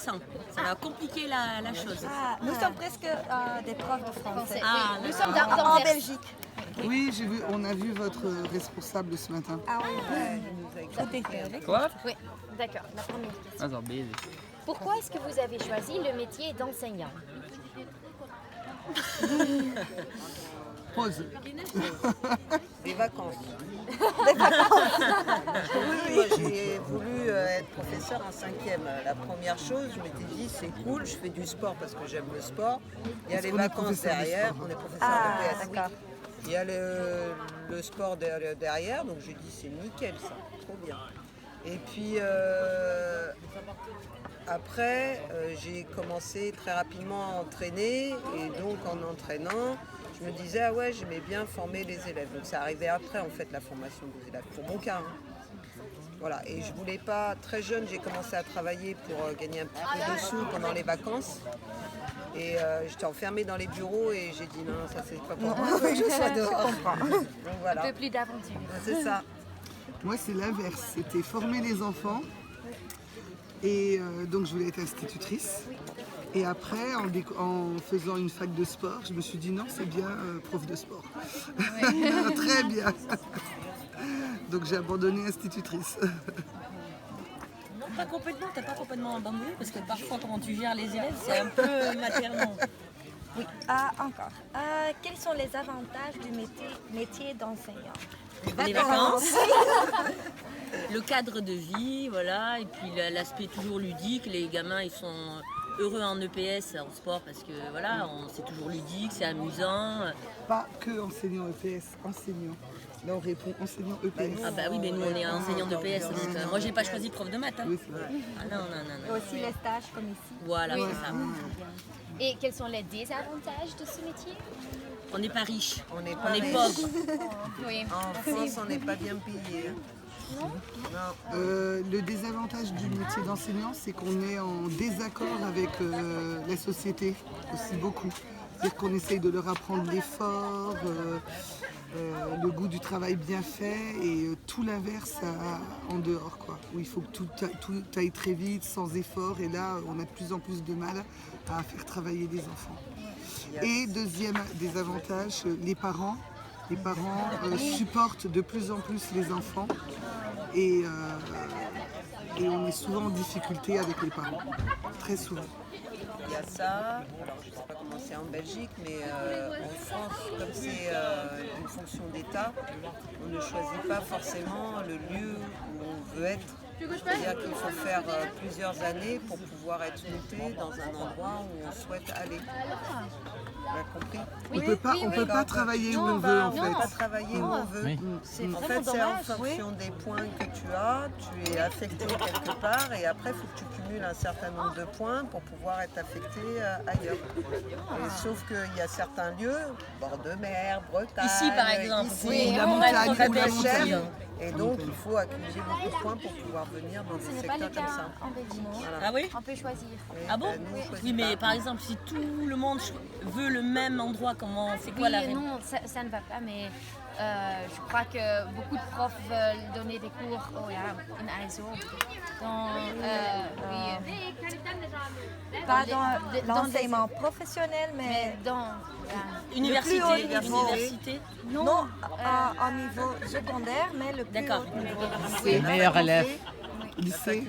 l'accent. Ça va compliquer la chose. Nous sommes presque des profs de français. Ah, Nous sommes En Belgique. Oui, on a vu votre responsable ce matin. Ah oui, Quoi? Oui, d'accord. La première question. Also, Basic. Pourquoi est-ce que vous avez choisi le métier d'enseignant? Pause. Des vacances. Oui, moi j'ai voulu être professeur en 5e. La première chose, je m'étais dit c'est cool, je fais du sport parce que j'aime le sport. Il y a Est-ce les qu'on est vacances professeur de derrière, sport? on est professeur de PS. d'accord. Il y a le sport derrière, donc j'ai dit c'est nickel ça, trop bien. Et puis après, j'ai commencé très rapidement à entraîner et donc en entraînant, je me disais ah ouais j'aimais bien former les élèves. Donc ça arrivait après en fait la formation des élèves, pour mon cas. Voilà, et je voulais pas, très jeune j'ai commencé à travailler pour gagner un petit peu de sous pendant les vacances. Et j'étais enfermée dans les bureaux et j'ai dit non ça c'est pas pour moi, il faut que je sois dehors. Donc voilà, Un peu plus d'aventure. c'est ça. Moi, c'est l'inverse. C'était former les enfants. Et donc, je voulais être institutrice. Et après, en faisant une fac de sport, je me suis dit non, c'est bien prof de sport. Très bien. Donc, j'ai abandonné institutrice. Non, pas complètement, t'as pas complètement abandonné parce que parfois quand tu gères les élèves, c'est un peu maternant. Oui, encore. Quels sont les avantages du métier d'enseignant? Les vacances, le cadre de vie, voilà, et puis l'aspect toujours ludique. Les gamins, ils sont heureux en EPS, en sport, parce que voilà, c'est toujours ludique, c'est amusant. Pas que enseignant EPS, enseignant. Là, on répond enseignant EPS. Ah bah oui, mais nous on est enseignants d'EPS, donc moi j'ai pas choisi prof de maths. Hein. Oui, c'est vrai. Ah non, non, non, Et non. aussi les stages comme ici. Voilà, Oui. c'est ça. Et quels sont les désavantages de ce métier? On n'est pas riche, On n'est on pas est riche. pauvre. Oui. En France, on n'est pas bien payé. Non. Le désavantage du métier d'enseignant, c'est qu'on est en désaccord avec la société aussi beaucoup. C'est-à-dire qu'on essaye de leur apprendre l'effort, le goût du travail bien fait et tout l'inverse en dehors, quoi. Où il faut que tout aille très vite, sans effort, et là on a de plus en plus de mal à faire travailler les enfants. Et deuxième désavantage, les parents. Les parents supportent de plus en plus les enfants et on est souvent en difficulté avec les parents, très souvent. Il y a ça, alors je ne sais pas comment c'est en Belgique, mais en France, comme c'est une fonction d'État, on ne choisit pas forcément le lieu où on veut être. C'est-à-dire qu'il faut faire plusieurs années pour pouvoir être muté dans un endroit où on souhaite aller. Tu as compris? On peut pas travailler où on veut en On ne peut pas fait. travailler où on veut. Oui. En fait, c'est en fonction des points que tu as, tu es affecté quelque part et après, il faut que tu cumules un certain nombre de points pour pouvoir être affecté ailleurs. Et sauf qu'il y a certains lieux, bord de mer, Bretagne, Ici par exemple, ici, oui, la on montagne, va être ou très la bien montagne. ici. et donc il faut accumuler beaucoup de points pour pouvoir venir dans Ce des n'est pas le secteurs comme cas ça. en Belgique. Voilà. Ah oui? On peut choisir. Ah bon? Nous, on choisit Oui, mais pas. par exemple, si tout le monde veut le même endroit, c'est quoi Oui la et règle? non, ça ne va pas, mais je crois que beaucoup de profs veulent donner des cours in ISO. Pas dans l'enseignement professionnel, mais dans Université, le plus haut niveau. université. non en niveau secondaire, mais le plus D'accord. haut niveau. Les meilleurs élèves. Lycée,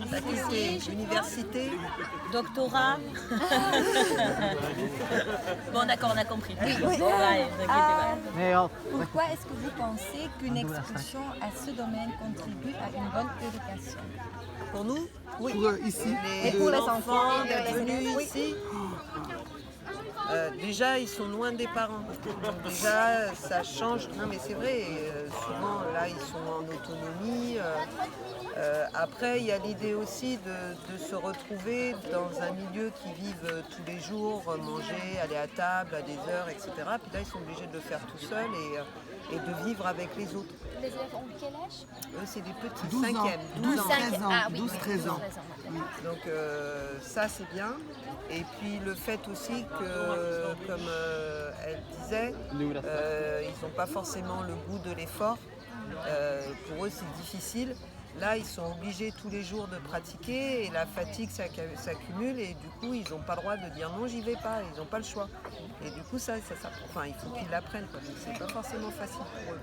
Faculté, université, Doctorat. Bon, d'accord, on a compris. Oui. Bon, ouais, t'inquiète pas. Meilleurs. Pourquoi est-ce que vous pensez qu'une expulsion à ce domaine contribue à une bonne éducation? pour nous, pour ici. Et pour les enfants, les les venus élèves, oui. ici, déjà ils sont loin des parents. Donc déjà ça change. Non mais c'est vrai, souvent là ils sont en autonomie. Après il y a l'idée aussi de se retrouver dans un milieu qu'ils vivent tous les jours, manger, aller à table à des heures, etc. Puis là ils sont obligés de le faire tout seuls et de vivre avec les autres. les élèves ont quel âge? Eux c'est des petits, 12 ans, 5e, 12 ans. 13 ans, Ah oui, 12-13 ans. Donc ça c'est bien. Et puis le fait aussi que, comme elle disait, ils n'ont pas forcément le goût de l'effort. Pour eux c'est difficile. Là, ils sont obligés tous les jours de pratiquer et la fatigue s'accumule et du coup, ils n'ont pas le droit de dire non, j'y vais pas, ils n'ont pas le choix. Et du coup, ça enfin, il faut qu'ils l'apprennent, quoi. Donc, c'est pas forcément facile pour eux.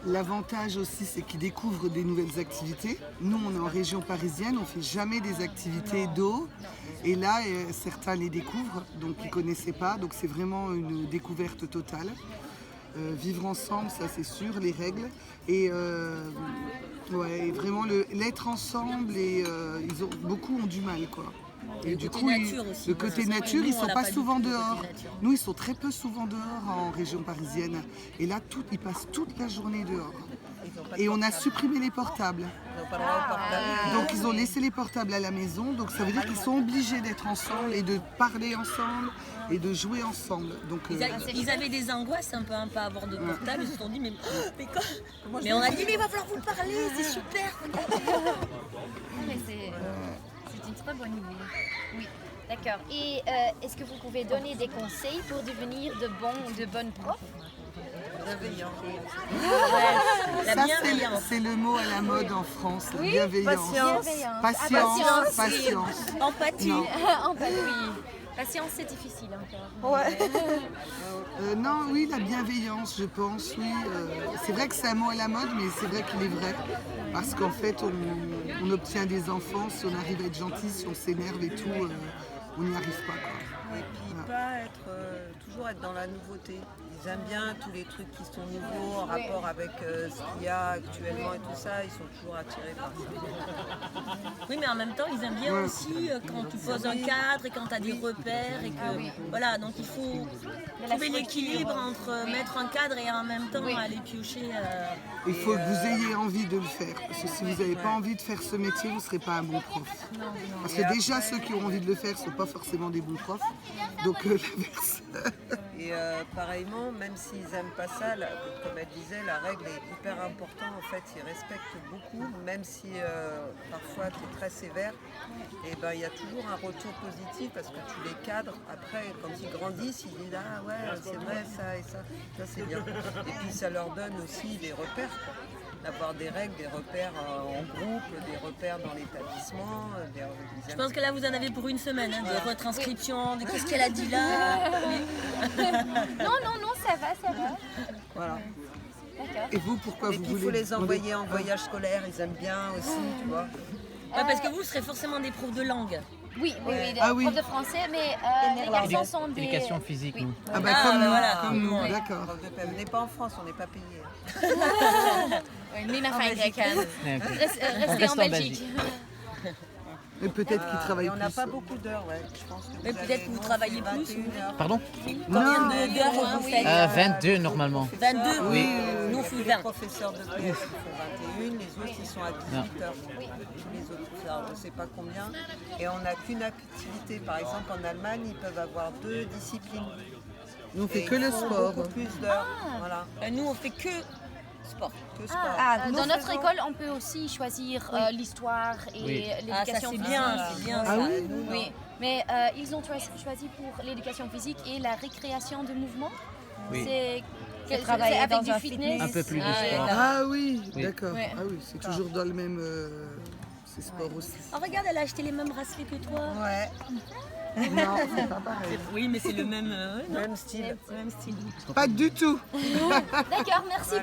L'avantage aussi, c'est qu'ils découvrent des nouvelles activités. Nous, on est en région parisienne, on ne fait jamais des activités d'eau. Et là, certains les découvrent, donc ils ne connaissaient pas. Donc c'est vraiment une découverte totale. Vivre ensemble, ça c'est sûr, les règles. Et ouais, vraiment l'être ensemble, et beaucoup ont du mal, quoi. Et du coup, le côté nature, ils ne sont pas souvent dehors. Nous, ils sont très peu souvent dehors en région parisienne. Et là, ils passent toute la journée dehors. Et on a supprimé les portables. Ils n'ont pas le droit aux portables. Donc ils ont laissé les portables à la maison. Donc ça veut dire qu'ils sont obligés d'être ensemble et de parler ensemble et de jouer ensemble. Donc, ils avaient des angoisses un peu à ne pas avoir de portable. Ils se sont dit mais quoi? Mais on a dit mais il va falloir vous parler, c'est super. Mais c'est une très bonne idée. Oui, d'accord. Et est-ce que vous pouvez donner des conseils pour devenir de bonnes profs? Bienveillant. La ça, bienveillance. c'est le mot à la mode en France. La bienveillance. Patience. Patience. Empathie. Non. Oui. Patience, c'est difficile encore. Ouais. Non, oui, la bienveillance, je pense, oui. C'est vrai que c'est un mot à la mode, mais c'est vrai qu'il est vrai. Parce qu'en fait, on obtient des enfants, si on arrive à être gentil, si on s'énerve et tout, on n'y arrive pas, quoi. Et puis toujours être dans la nouveauté. Ils aiment bien tous les trucs qui sont nouveaux en rapport avec ce qu'il y a actuellement et tout ça. Ils sont toujours attirés par ça. Oui, mais en même temps, ils aiment bien aussi quand tu poses un cadre et quand tu as des repères. Et que, voilà, donc il faut trouver l'équilibre entre mettre un cadre et en même temps aller piocher. Il faut que vous ayez envie de le faire. Parce que si vous n'avez pas envie de faire ce métier, vous ne serez pas un bon prof. Parce que déjà, ceux qui ont envie de le faire ne sont pas forcément des bons profs. Donc l'inverse. Et pareillement, même s'ils n'aiment pas ça, comme elle disait, la règle est hyper importante. En fait, ils respectent beaucoup, même si parfois tu es très sévère. Et ben, il y a toujours un retour positif parce que tu les cadres. Après, quand ils grandissent, ils disent ah ouais, c'est vrai ça et ça. Ça c'est bien. Et puis ça leur donne aussi des repères, quoi. D'avoir des règles, des repères en groupe, des repères dans l'établissement. Je pense que là, vous en avez pour une semaine, hein, de retranscription, de qu'est-ce qu'elle a dit là. Non, ça va. Voilà. D'accord. Et vous, pourquoi Et vous puis il voulez faut les envoyer en voyage scolaire, ils aiment bien aussi, tu vois. Ouais, parce que vous serez forcément des profs de langue. Oui, Ah oui. prof de français, mais les garçons sont des... Éducation physique, nous. Ah bah Ah, comme bah nous, voilà. comme nous, Ouais. d'accord. On n'est pas en France, on n'est pas payé. Nina Feinreken. Restez Reste en Belgique. Mais peut-être qu'ils travaillent Et on n'a plus. pas beaucoup d'heures, ouais. Je pense que Mais peut-être que vous travaillez plus, 21 heures. Pardon? Combien d'heures vous faites 22 normalement. 22. Oui. Nous, on fait Les 20. professeurs de PS ils font 21, les autres ils sont à 18 heures. Tous les autres, alors, on ne sait pas combien. Et on n'a qu'une activité. Par exemple, en Allemagne, ils peuvent avoir 2 disciplines. Nous, on fait Et que ils le font sport. beaucoup plus d'heures. Voilà, Nous, on fait que sport. que sport. Dans notre école, on peut aussi choisir l'histoire et Oui. Ah, ça l'éducation c'est physique. bien, c'est bien. Ah ça. oui? Oui, mais ils ont choisi pour l'éducation physique et la récréation de mouvement. Oui. C'est travailler avec dans du un fitness. Un peu plus de Ah, sport. d'accord. Ah oui, Oui. d'accord. Ouais. Ah oui, c'est toujours dans le même... c'est sport aussi. Oh, regarde, elle a acheté les mêmes bracelets que toi. Ouais, Non, c'est pas pareil. Oui, mais c'est le même, même style. même style. Pas du tout. D'accord, merci.